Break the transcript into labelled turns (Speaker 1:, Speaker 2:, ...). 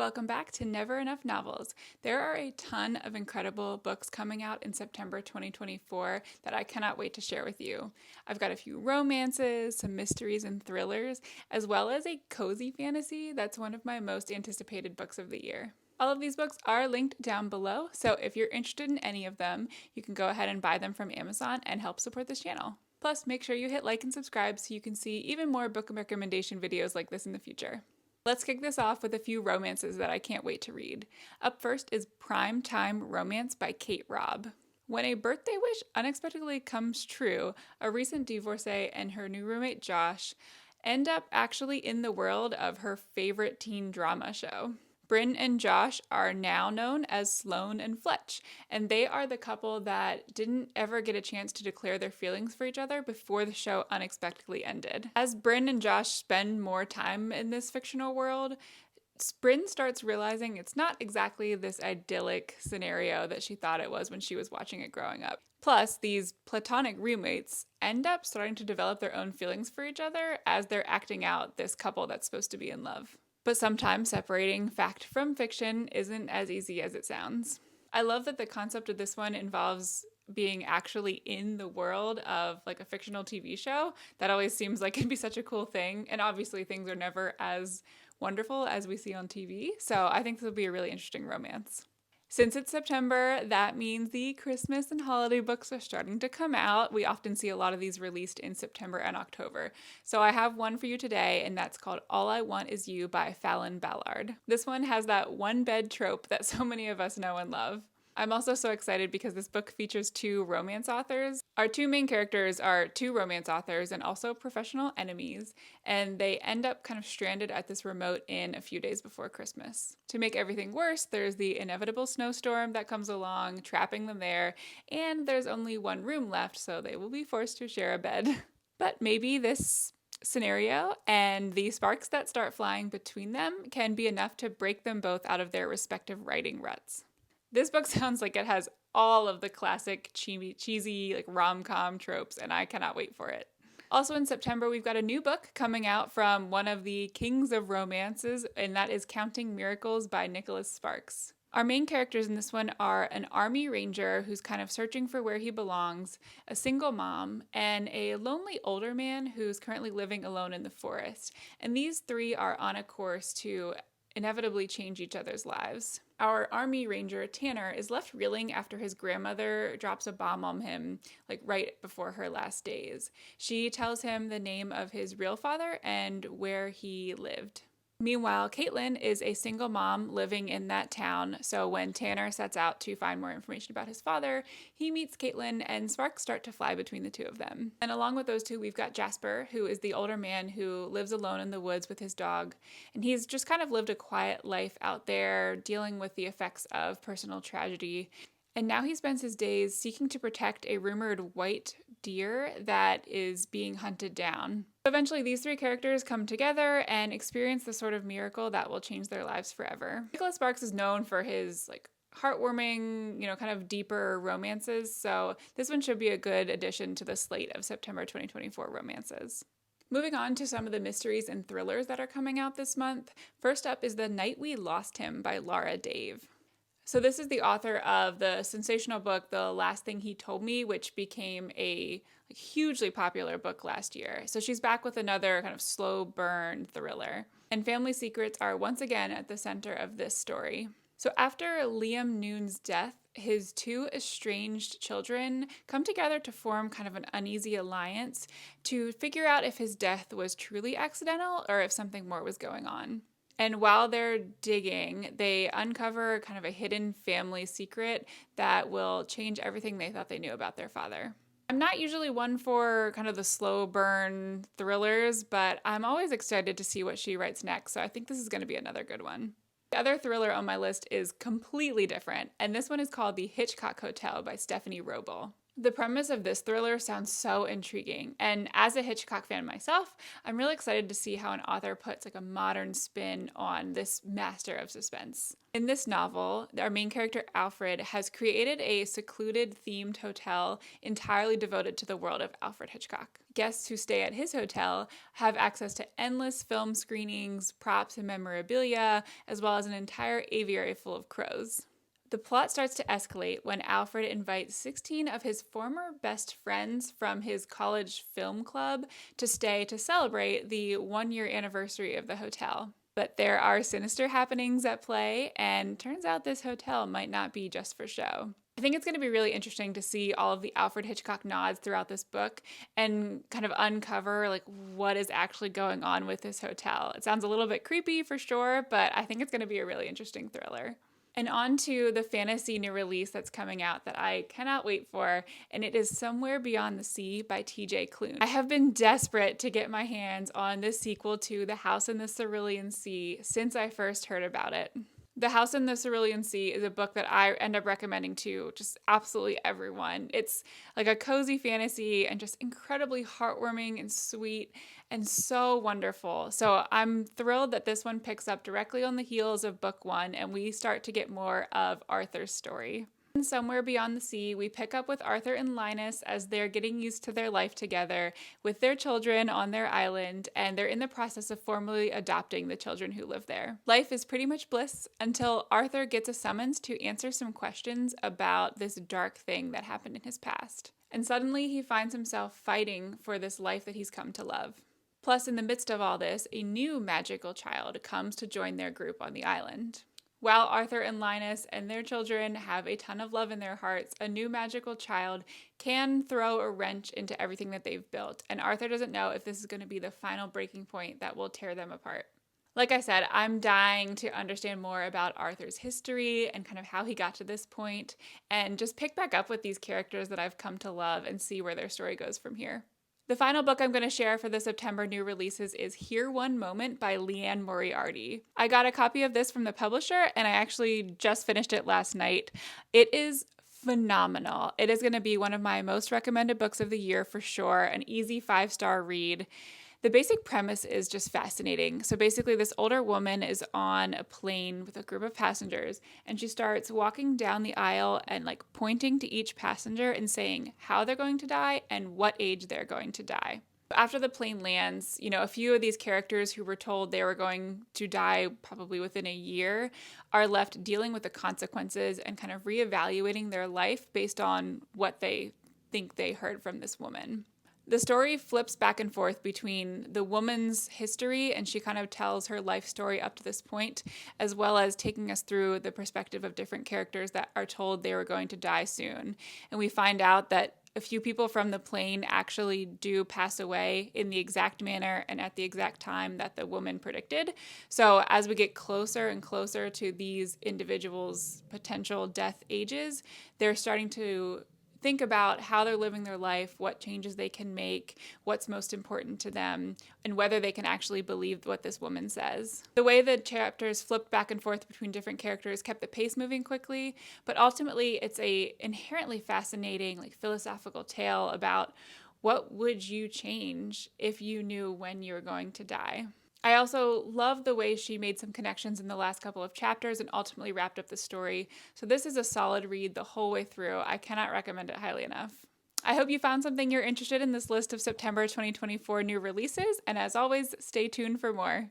Speaker 1: Welcome back to Never Enough Novels. There are a ton of incredible books coming out in September 2024 that I cannot wait to share with you. I've got a few romances, some mysteries and thrillers, as well as a cozy fantasy that's one of my most anticipated books of the year. All of these books are linked down below, so if you're interested in any of them, you can go ahead and buy them from Amazon and help support this channel. Plus, make sure you hit like and subscribe so you can see even more book recommendation videos like this in the future. Let's kick this off with a few romances that I can't wait to read. Up first is Prime Time Romance by Kate Robb. When a birthday wish unexpectedly comes true, a recent divorcee and her new roommate Josh end up actually in the world of her favorite teen drama show. Bryn and Josh are now known as Sloane and Fletch, and they are the couple that didn't ever get a chance to declare their feelings for each other before the show unexpectedly ended. As Bryn and Josh spend more time in this fictional world, Bryn starts realizing it's not exactly this idyllic scenario that she thought it was when she was watching it growing up. Plus, these platonic roommates end up starting to develop their own feelings for each other as they're acting out this couple that's supposed to be in love. But sometimes separating fact from fiction isn't as easy as it sounds. I love that the concept of this one involves being actually in the world of like a fictional TV show. That always seems like it'd be such a cool thing. And obviously things are never as wonderful as we see on TV. So I think this will be a really interesting romance. Since it's September, that means the Christmas and holiday books are starting to come out. We often see a lot of these released in September and October. So I have one for you today, and that's called All I Want Is You by Fallon Ballard. This one has that one bed trope that so many of us know and love. I'm also so excited because this book features two romance authors. Our two main characters are two romance authors and also professional enemies, and they end up kind of stranded at this remote inn a few days before Christmas. To make everything worse, there's the inevitable snowstorm that comes along, trapping them there, and there's only one room left, so they will be forced to share a bed. But maybe this scenario and the sparks that start flying between them can be enough to break them both out of their respective writing ruts. This book sounds like it has all of the classic cheesy like rom-com tropes, and I cannot wait for it. Also in September, we've got a new book coming out from one of the kings of romances, and that is Counting Miracles by Nicholas Sparks. Our main characters in this one are an army ranger who's kind of searching for where he belongs, a single mom, and a lonely older man who's currently living alone in the forest. And these three are on a course to inevitably change each other's lives. Our army ranger, Tanner, is left reeling after his grandmother drops a bomb on him, like right before her last days. She tells him the name of his real father and where he lived. Meanwhile, Caitlin is a single mom living in that town, so when Tanner sets out to find more information about his father, he meets Caitlin and sparks start to fly between the two of them. And along with those two, we've got Jasper, who is the older man who lives alone in the woods with his dog, and he's just kind of lived a quiet life out there, dealing with the effects of personal tragedy. And now he spends his days seeking to protect a rumored white deer that is being hunted down. Eventually, these three characters come together and experience the sort of miracle that will change their lives forever. Nicholas Sparks is known for his heartwarming, kind of deeper romances, so this one should be a good addition to the slate of September 2024 romances. Moving on to some of the mysteries and thrillers that are coming out this month. First up is The Night We Lost Him by Laura Dave. So this is the author of the sensational book, The Last Thing He Told Me, which became a hugely popular book last year. So she's back with another kind of slow burn thriller. And family secrets are once again at the center of this story. So after Liam Noon's death, his two estranged children come together to form kind of an uneasy alliance to figure out if his death was truly accidental or if something more was going on. And while they're digging, they uncover kind of a hidden family secret that will change everything they thought they knew about their father. I'm not usually one for kind of the slow burn thrillers, but I'm always excited to see what she writes next, so I think this is going to be another good one. The other thriller on my list is completely different, and this one is called The Hitchcock Hotel by Stephanie Wroble. The premise of this thriller sounds so intriguing, and as a Hitchcock fan myself, I'm really excited to see how an author puts like a modern spin on this master of suspense. In this novel, our main character Alfred has created a secluded themed hotel entirely devoted to the world of Alfred Hitchcock. Guests who stay at his hotel have access to endless film screenings, props, and memorabilia, as well as an entire aviary full of crows. The plot starts to escalate when Alfred invites 16 of his former best friends from his college film club to stay to celebrate the 1 year anniversary of the hotel. But there are sinister happenings at play, and turns out this hotel might not be just for show. I think it's going to be really interesting to see all of the Alfred Hitchcock nods throughout this book and kind of uncover like what is actually going on with this hotel. It sounds a little bit creepy for sure, but I think it's going to be a really interesting thriller. And on to the fantasy new release that's coming out that I cannot wait for, and it is Somewhere Beyond the Sea by TJ Klune. I have been desperate to get my hands on this sequel to The House in the Cerulean Sea since I first heard about it. The House in the Cerulean Sea is a book that I end up recommending to just absolutely everyone. It's like a cozy fantasy and just incredibly heartwarming and sweet and so wonderful. So I'm thrilled that this one picks up directly on the heels of book one and we start to get more of Arthur's story. Somewhere Beyond the Sea, we pick up with Arthur and Linus as they're getting used to their life together with their children on their island, and they're in the process of formally adopting the children who live there. Life is pretty much bliss until Arthur gets a summons to answer some questions about this dark thing that happened in his past. And suddenly he finds himself fighting for this life that he's come to love. Plus, in the midst of all this, a new magical child comes to join their group on the island. While Arthur and Linus and their children have a ton of love in their hearts, a new magical child can throw a wrench into everything that they've built, and Arthur doesn't know if this is going to be the final breaking point that will tear them apart. Like I said, I'm dying to understand more about Arthur's history and kind of how he got to this point, and just pick back up with these characters that I've come to love and see where their story goes from here. The final book I'm going to share for the September new releases is Here One Moment by Liane Moriarty. I got a copy of this from the publisher and I actually just finished it last night. It is phenomenal. It is going to be one of my most recommended books of the year for sure, an easy 5-star read. The basic premise is just fascinating. So basically, this older woman is on a plane with a group of passengers, and she starts walking down the aisle and like pointing to each passenger and saying how they're going to die and what age they're going to die. After the plane lands, a few of these characters who were told they were going to die probably within a year are left dealing with the consequences and kind of reevaluating their life based on what they think they heard from this woman. The story flips back and forth between the woman's history, and she kind of tells her life story up to this point, as well as taking us through the perspective of different characters that are told they were going to die soon. And we find out that a few people from the plane actually do pass away in the exact manner and at the exact time that the woman predicted. So as we get closer and closer to these individuals' potential death ages, they're starting to think about how they're living their life, what changes they can make, what's most important to them, and whether they can actually believe what this woman says. The way the chapters flipped back and forth between different characters kept the pace moving quickly, but ultimately it's a inherently fascinating, like philosophical tale about what would you change if you knew when you were going to die. I also love the way she made some connections in the last couple of chapters and ultimately wrapped up the story. So this is a solid read the whole way through. I cannot recommend it highly enough. I hope you found something you're interested in this list of September 2024 new releases, and as always, stay tuned for more.